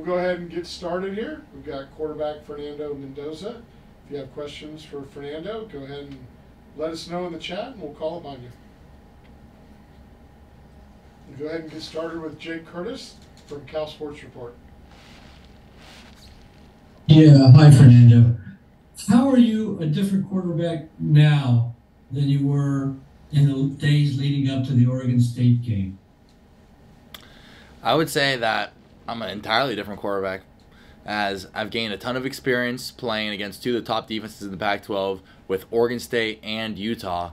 we'll go ahead and get started here. We've got quarterback Fernando Mendoza. If you have questions for Fernando, go ahead and let us know in the chat and we'll call upon you. We'll go ahead and get started with Jake Curtis from Cal Sports Report. Yeah, hi Fernando. How are you a different quarterback now than you were in the days leading up to the Oregon State game? I would say that I'm an entirely different quarterback, as I've gained a ton of experience playing against two of the top defenses in the Pac-12 with Oregon State and Utah,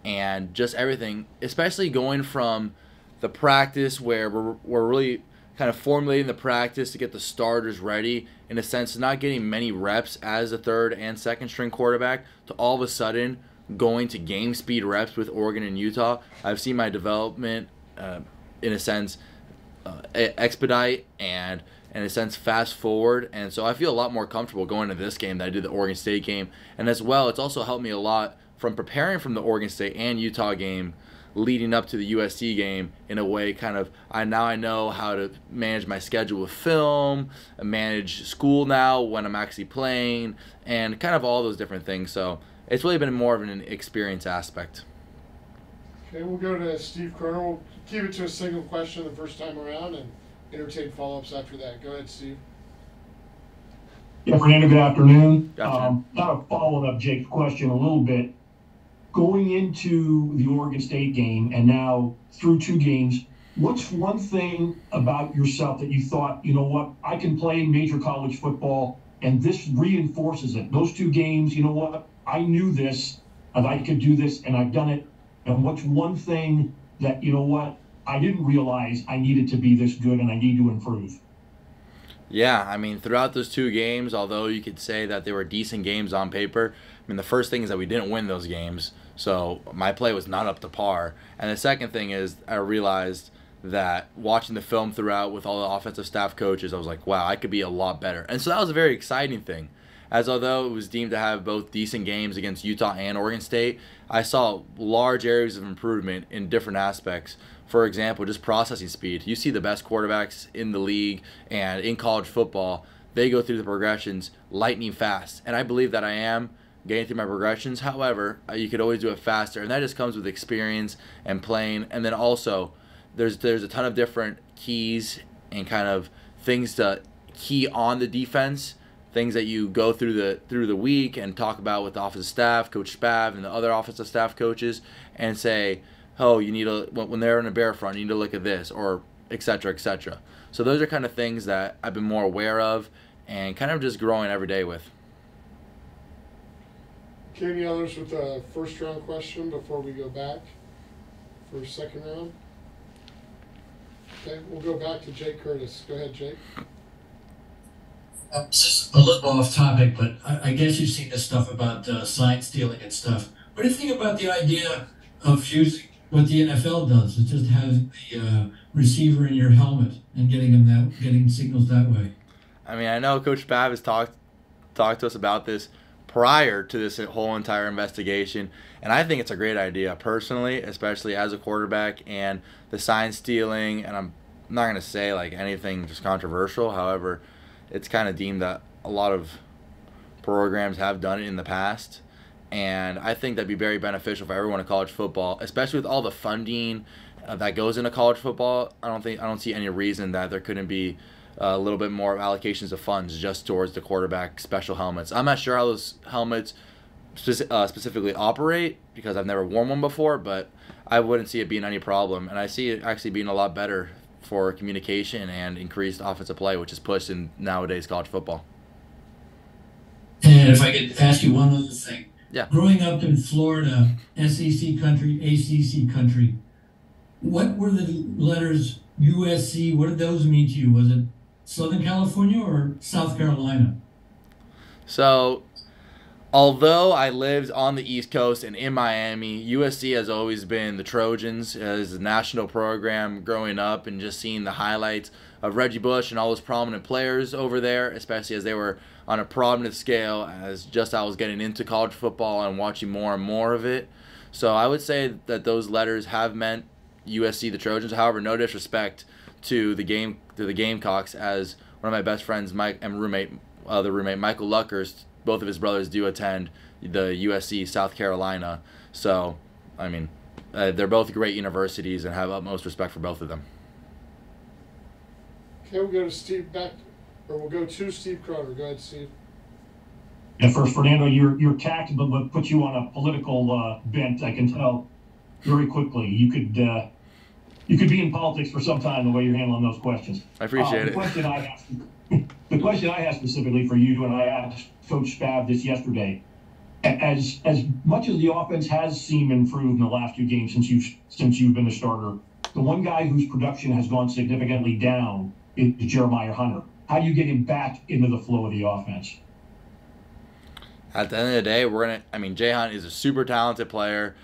and just everything, especially going from the practice where we're really kind of formulating the practice to get the starters ready, in a sense, not getting many reps as a third and second string quarterback, to all of a sudden going to game speed reps with Oregon and Utah. I've seen my development, in a sense, expedite and in a sense fast forward, and so I feel a lot more comfortable going to this game than I did the Oregon State game. And as well, it's also helped me a lot from preparing from the Oregon State and Utah game leading up to the USC game. In a way, kind of, I know how to manage my schedule with film, manage school now when I'm actually playing, and kind of all those different things. So it's really been more of an experience aspect. Okay, we'll go to Steve Croner. We'll keep it to a single question the first time around and entertain follow-ups after that. Go ahead, Steve. Yeah, Fernando, good afternoon. Gotcha. Kind of following up Jake's question a little bit. Going into the Oregon State game and now through two games, what's one thing about yourself that you thought, you know what, I can play major college football and this reinforces it? Those two games, you know what, I knew this and I could do this and I've done it. And what's one thing that, you know what, I didn't realize I needed to be this good and I need to improve? Yeah, I mean, throughout those two games, although you could say that they were decent games on paper, I mean, the first thing is that we didn't win those games, so my play was not up to par. And the second thing is I realized that watching the film throughout with all the offensive staff coaches, I was like, wow, I could be a lot better. And so that was a very exciting thing. As although it was deemed to have both decent games against Utah and Oregon State, I saw large areas of improvement in different aspects. For example, just processing speed. You see the best quarterbacks in the league and in college football, they go through the progressions lightning fast. And I believe that I am getting through my progressions. However, you could always do it faster, and that just comes with experience and playing. And then also, there's a ton of different keys and kind of things to key on the defense, things that you go through the week and talk about with the offensive staff, Coach Spav and the other offensive staff coaches, and say, oh, you need to, when they're in a bear front, you need to look at this, or et cetera, et cetera. So those are kind of things that I've been more aware of and kind of just growing every day with. Okay, any others with a first round question before we go back for a second round? Okay, we'll go back to Jake Curtis. Go ahead, Jake. Just a little off topic, but I guess you've seen this stuff about sign stealing and stuff. What do you think about the idea of using what the NFL does? It's just having the receiver in your helmet and getting signals that way. I mean, I know Coach Spav has talked to us about this prior to this whole entire investigation, and I think it's a great idea personally, especially as a quarterback. And the sign stealing, and I'm not going to say like anything just controversial, however, it's kind of deemed that a lot of programs have done it in the past, and I think that'd be very beneficial for everyone in college football, especially with all the funding that goes into college football. I don't see any reason that there couldn't be a little bit more allocations of funds just towards the quarterback special helmets. I'm not sure how those helmets specifically operate because I've never worn one before, but I wouldn't see it being any problem, and I see it actually being a lot better for communication and increased offensive play, which is pushed in nowadays college football. And if I could ask you one other thing. Yeah. Growing up in Florida, SEC country, ACC country, what were the letters USC, what did those mean to you? Was it Southern California or South Carolina? So, although I lived on the East Coast and in Miami, USC has always been the Trojans as a national program growing up, and just seeing the highlights of Reggie Bush and all those prominent players over there, especially as they were on a prominent scale as just I was getting into college football and watching more and more of it. So I would say that those letters have meant USC, the Trojans. However, no disrespect to the Gamecocks, as one of my best friends, Mike, and the roommate Michael Luckers, both of his brothers do attend the USC South Carolina. So, I mean, they're both great universities and have utmost respect for both of them. Okay, we'll go to Steve we'll go to Steve Croner. Go ahead, Steve. Yeah, first, Fernando, your tact but put you on a political bent. I can tell very quickly. You could be in politics for some time the way you're handling those questions. I appreciate it. The question I have specifically for you, and I asked Coach Spav this yesterday, as much as the offense has seemed improved in the last 2 games since you've been the starter, the one guy whose production has gone significantly down is Jeremiah Hunter. How do you get him back into the flow of the offense? At the end of the day, Jay Hunt is a super talented player.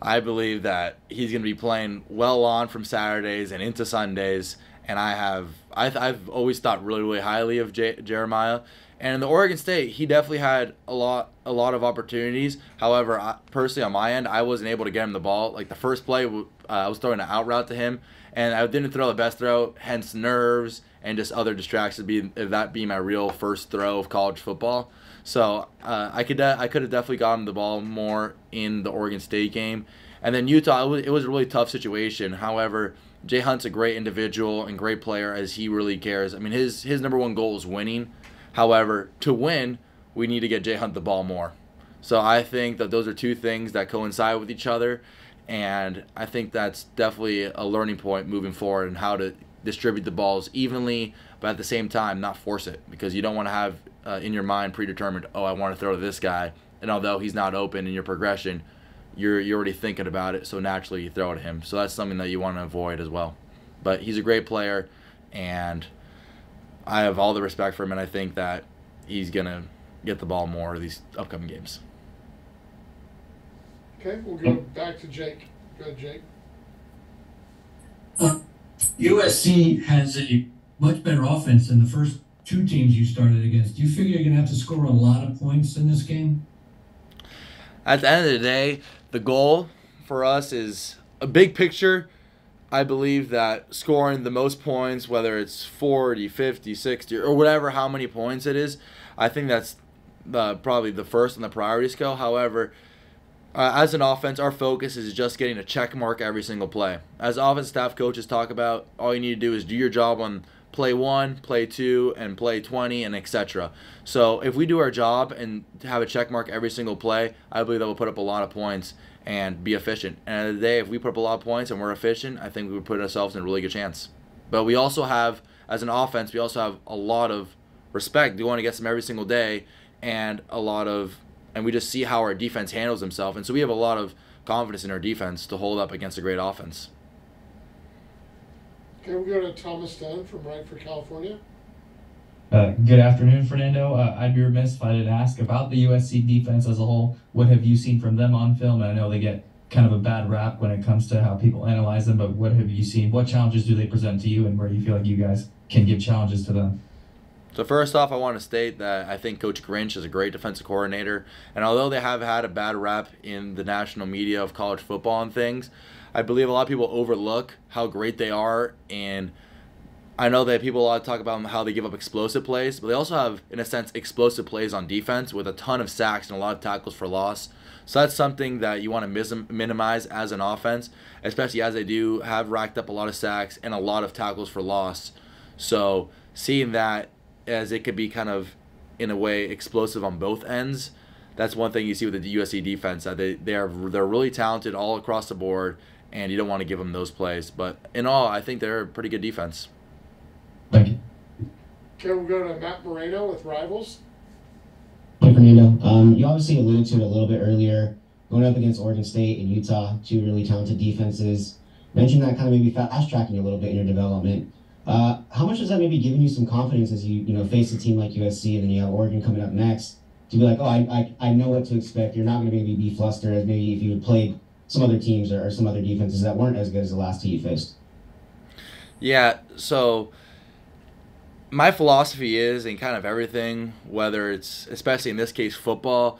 I believe that he's going to be playing well on from Saturdays and into Sundays. And I've always thought really, really highly of Jeremiah. And in the Oregon State, he definitely had a lot of opportunities. However, personally on my end, I wasn't able to get him the ball. Like the first play, I was throwing an out route to him, and I didn't throw the best throw, hence nerves and just other distractions. That being my real first throw of college football. So I could have definitely gotten the ball more in the Oregon State game. And then Utah, it was a really tough situation. However, Jay Hunt's a great individual and great player as he really cares. I mean, his number one goal is winning. However, to win, we need to get Jay Hunt the ball more. So I think that those are two things that coincide with each other. And I think that's definitely a learning point moving forward and how to distribute the balls evenly, but at the same time not force it, because you don't want to have in your mind predetermined, oh, I want to throw to this guy, and although he's not open in your progression, you're already thinking about it, so naturally you throw it at him. So that's something that you want to avoid as well. But he's a great player, and I have all the respect for him, and I think that he's going to get the ball more these upcoming games. Okay, we'll go back to Jake. Go ahead, Jake. USC has a much better offense than the first 2 teams you started against. Do you figure you're going to have to score a lot of points in this game? At the end of the day, the goal for us is a big picture. I believe that scoring the most points, whether it's 40, 50, 60, or whatever, how many points it is, I think that's probably the first on the priority scale. However, as an offense, our focus is just getting a check mark every single play. As offense staff coaches talk about, all you need to do is do your job on play 1, play 2, and play 20, and etc. So if we do our job and have a check mark every single play, I believe that we'll put up a lot of points and be efficient. And at the end of the day, if we put up a lot of points and we're efficient, I think we would put ourselves in a really good chance. But we also have, as an offense, we also have a lot of respect. We want to get some every single day, and we just see how our defense handles themselves. And so we have a lot of confidence in our defense to hold up against a great offense. Okay, we'll go to Thomas Dunn from Radford, California. Good afternoon, Fernando. I'd be remiss if I didn't ask about the USC defense as a whole. What have you seen from them on film? And I know they get kind of a bad rap when it comes to how people analyze them, but what have you seen? What challenges do they present to you, and where do you feel like you guys can give challenges to them? So first off, I want to state that I think Coach Grinch is a great defensive coordinator. And although they have had a bad rap in the national media of college football and things, I believe a lot of people overlook how great they are. And I know that people a lot talk about how they give up explosive plays, but they also have, in a sense, explosive plays on defense with a ton of sacks and a lot of tackles for loss. So that's something that you want to minimize as an offense, especially as they do have racked up a lot of sacks and a lot of tackles for loss. So seeing that as it could be kind of, in a way, explosive on both ends, that's one thing you see with the USC defense. That they're really talented all across the board, and you don't want to give them those plays. But in all, I think they're a pretty good defense. Thank you. Okay, we'll go to Matt Moreno with Rivals. Hey, Fernando. You obviously alluded to it a little bit earlier, going up against Oregon State and Utah, 2 really talented defenses. Mentioned that kind of maybe fast-tracking you a little bit in your development. How much has that maybe given you some confidence as you face a team like USC and then you have Oregon coming up next to be like, oh, I know what to expect. You're not going to maybe be flustered as maybe if you had played some other teams or some other defenses that weren't as good as the last 2 you faced? Yeah, so my philosophy is in kind of everything, whether it's, especially in this case, football,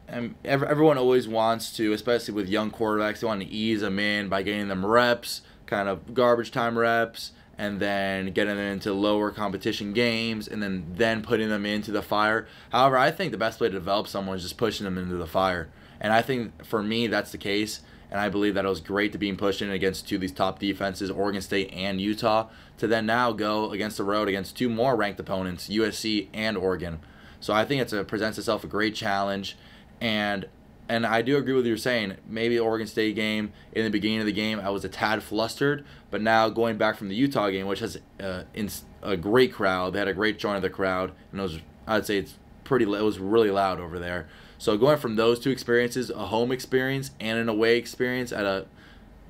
and everyone always wants to, especially with young quarterbacks, they want to ease them in by getting them reps, kind of garbage time reps, and then getting them into lower competition games, and then putting them into the fire. However, I think the best way to develop someone is just pushing them into the fire. And I think for me that's the case. And I believe that it was great to being pushed in against two of these top defenses, Oregon State and Utah, to then now go against the road against two more ranked opponents, USC and Oregon. So I think it presents itself a great challenge. And I do agree with what you're saying. Maybe the Oregon State game, in the beginning of the game, I was a tad flustered. But now going back from the Utah game, which has a great crowd, they had a great joint of the crowd, and I'd say it was really loud over there. So going from those two experiences, a home experience and an away experience at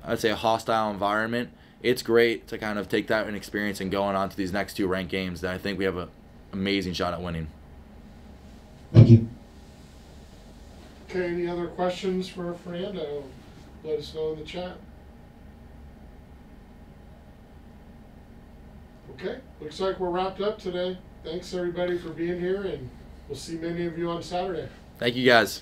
I'd say a hostile environment, it's great to kind of take that experience and going on to these next two ranked games that I think we have an amazing shot at winning. Thank you. Okay, any other questions for Fernando? Let us know in the chat. Okay, looks like we're wrapped up today. Thanks everybody for being here, and we'll see many of you on Saturday. Thank you guys.